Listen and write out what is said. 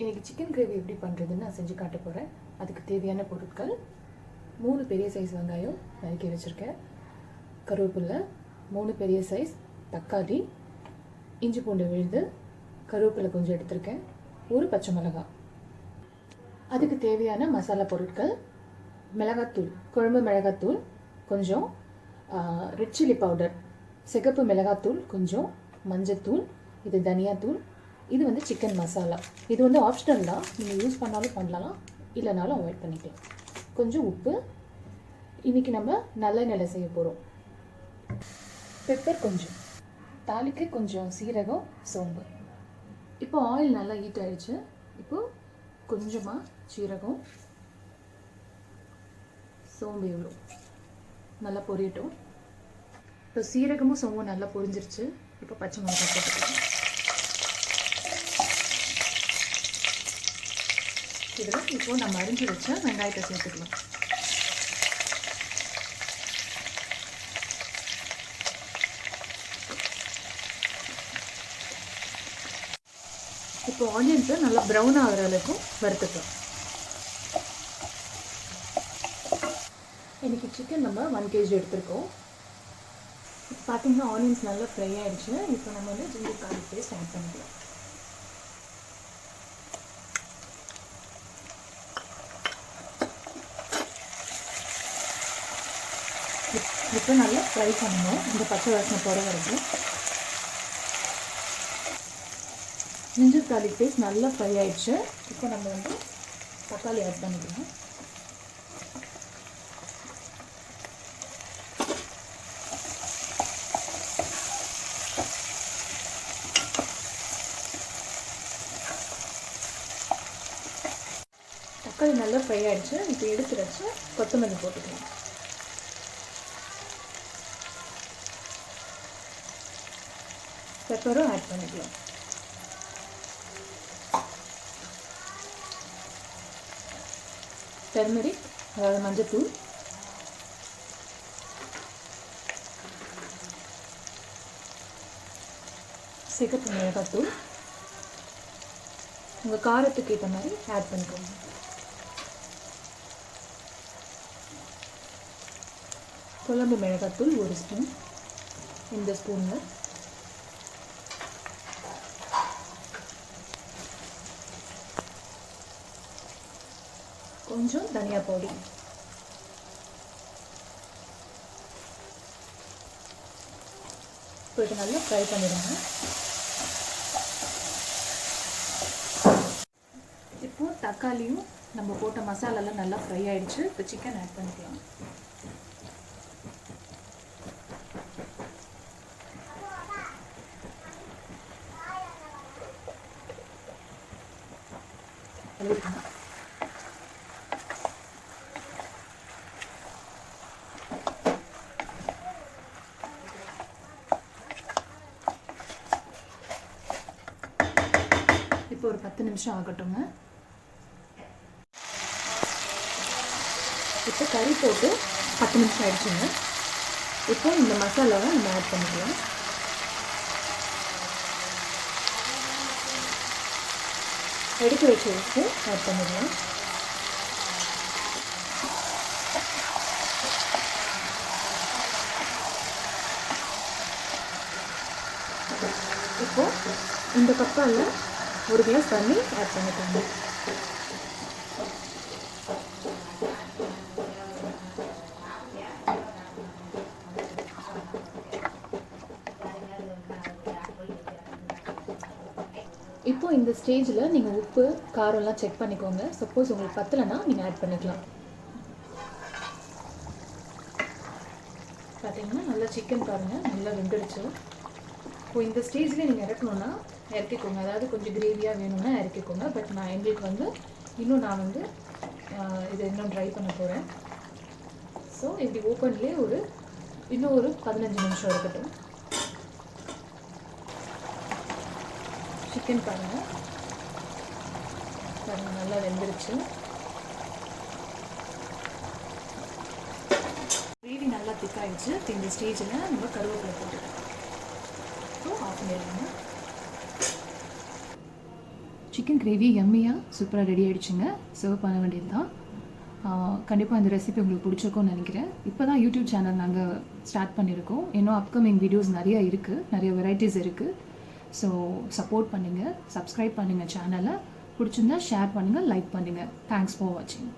இன்றைக்கி chicken gravy எப்படி பண்ணுறதுன்னு நான் செஞ்சு காட்ட போகிறேன். அதுக்கு தேவையான பொருட்கள் 3 பெரிய சைஸ் வெங்காயம் நறுக்கி வச்சுருக்கேன், கருவேப்பிலை 3 பெரிய சைஸ் தக்காளி, இஞ்சி பூண்டு விழுது, கருவேப்பிலை கொஞ்சம் எடுத்திருக்கேன், ஒரு பச்சை மிளகாய். அதுக்கு தேவையான மசாலா பொருட்கள் மிளகாத்தூள், குழம்பு மிளகாத்தூள் கொஞ்சம், ரெட் சில்லி பவுடர், சிகப்பு மிளகாத்தூள் கொஞ்சம், மஞ்சத்தூள், இது தனியாத்தூள், இது வந்து சிக்கன் மசாலா. இது வந்து ஆப்ஷனல் தான், நீங்கள் யூஸ் பண்ணாலும் பண்ணலாம், இல்லைனாலும் அவாய்ட் பண்ணிக்கலாம். கொஞ்சம் உப்பு. இன்றைக்கி நம்ம நல்லெண்ணெயில் செய்ய போகிறோம். பெப்பர் கொஞ்சம், தாளிக்கு கொஞ்சம் சீரகம், சோம்பு. இப்போ ஆயில் நல்லா ஹீட் ஆகிடுச்சு. இப்போது கொஞ்சமாக சீரகம், சோம்பு எவ்வளோ நல்லா பொரியட்டும். இப்போ சீரகமும் சோம்பும் நல்லா பொரிஞ்சிருச்சு. இப்போ பச்சை மிளகாய் போட்டுக்கலாம். இதில் இப்போது நம்ம அரிஞ்சு வச்ச வெங்காயத்தை சேர்த்துக்கலாம். இப்போ ஆனியன்ஸை நல்லா ப்ரௌன் ஆகிற அளவுக்கு வறுத்துக்கலாம். இன்றைக்கி சிக்கன் நம்ம 1 kg எடுத்துருக்கோம். இப்போ பார்த்தீங்கன்னா ஆனியன்ஸ் நல்லா ஃப்ரை ஆகிடுச்சு. இப்போ நம்ம வந்து ஜிஞ்சர் கார்லிக் பேஸ்ட் ஆட் பண்ணிக்கலாம். இப்போ நல்லா ஃப்ரை பண்ணணும், இந்த பச்சை வாசனை போகிற வரைக்கும். ஜிஞ்சர் கார்லிக் பேஸ்ட் நல்லா ஃப்ரை ஆகிடுச்சு. இப்போ நம்ம வந்து தக்காளி ஆட் பண்ணிக்கலாம். தக்காளி நல்லா ஃப்ரை ஆகிடுச்சு. இப்போ எடுத்து வச்சு கொத்தமல்லி போட்டுக்கலாம். பெப்பரும் ஆட் பண்ணிக்கலாம். டர்மரிக், அதாவது மஞ்சத்தூள், சிகப்பு மிளகாத்தூள், உங்கள் காரத்துக்கு ஏற்ற மாதிரி ஆட் பண்ணிக்கோங்க. குழம்பு மிளகாத்தூள் 1 ஸ்பூன், இந்த ஸ்பூனில். கொஞ்சம் தனியா பொடி. இப்போ இது நல்லா ஃப்ரை பண்ணிடுங்க. இப்போது தக்காளியும் நம்ம போட்ட மசாலாலாம் நல்லா ஃப்ரை ஆகிடுச்சு. இப்போ சிக்கன் ஆட் பண்ணிக்கலாம். இப்போ ஒரு 10 நிமிஷம் ஆகட்டுங்க. இப்போ கறி போட்டு 10 நிமிஷம் ஆயிடுச்சுங்க. இப்போ இந்த மசாலாவை நம்ம ஆட் பண்ணிக்கலாம். எடுத்து வச்சு ஆட் பண்ணிடலாம். இப்போ இந்த கப்பால் 1 கிளாஸ் தண்ணி ஆட் பண்ணிக்கோங்க. இப்போ இந்த ஸ்டேஜில் நீங்கள் உப்பு காரம்லாம் செக் பண்ணிக்கோங்க. சப்போஸ் உங்களுக்கு பத்தலைன்னா நீங்கள் ஆட் பண்ணிக்கலாம். பார்த்தீங்கன்னா நல்லா சிக்கன் பாருங்கள், நல்லா வெந்துடுச்சு. இப்போ இந்த ஸ்டேஜில் நீங்கள் இறக்கணுன்னா இறக்கிக்கோங்க. அதாவது கொஞ்சம் கிரேவியாக வேணும்னா இறக்கிக்கோங்க. பட் எங்களுக்கு வந்து இன்னும் நான் வந்து இதை இன்னும் ட்ரை பண்ண போகிறேன். ஸோ இப்படி ஓப்பன்லேயே இன்னும் ஒரு 15 நிமிஷம் இருக்கட்டும். சிக்கன் பாருங்கள் நல்லா வெந்துருச்சு. கிரேவி நல்லா திக்காயிடுச்சு. இப்போ இந்த ஸ்டேஜில் நம்ம கருவேப்பிலை போட்டுக்கலாம். ஸோ ஆஃப் பண்ணிடலாம். சிக்கன் கிரேவி எம்மியாக சூப்பராக ரெடி ஆகிடுச்சுங்க. சர்வ் பண்ண வேண்டியது தான். கண்டிப்பாக இந்த ரெசிபி உங்களுக்கு பிடிச்சிருக்கும்னு நினைக்கிறேன். இப்போ தான் யூடியூப் சேனல் நாங்கள் ஸ்டார்ட் பண்ணியிருக்கோம். இன்னும் அப்கமிங் வீடியோஸ் நிறைய இருக்குது, நிறைய வெரைட்டிஸ் இருக்குது. ஸோ சப்போர்ட் பண்ணுங்கள், சப்ஸ்கிரைப் பண்ணுங்கள் சேனலை. பிடிச்சிருந்தா ஷேர் பண்ணுங்கள், லைக் பண்ணுங்கள். தேங்க்ஸ் ஃபார் வாட்சிங்.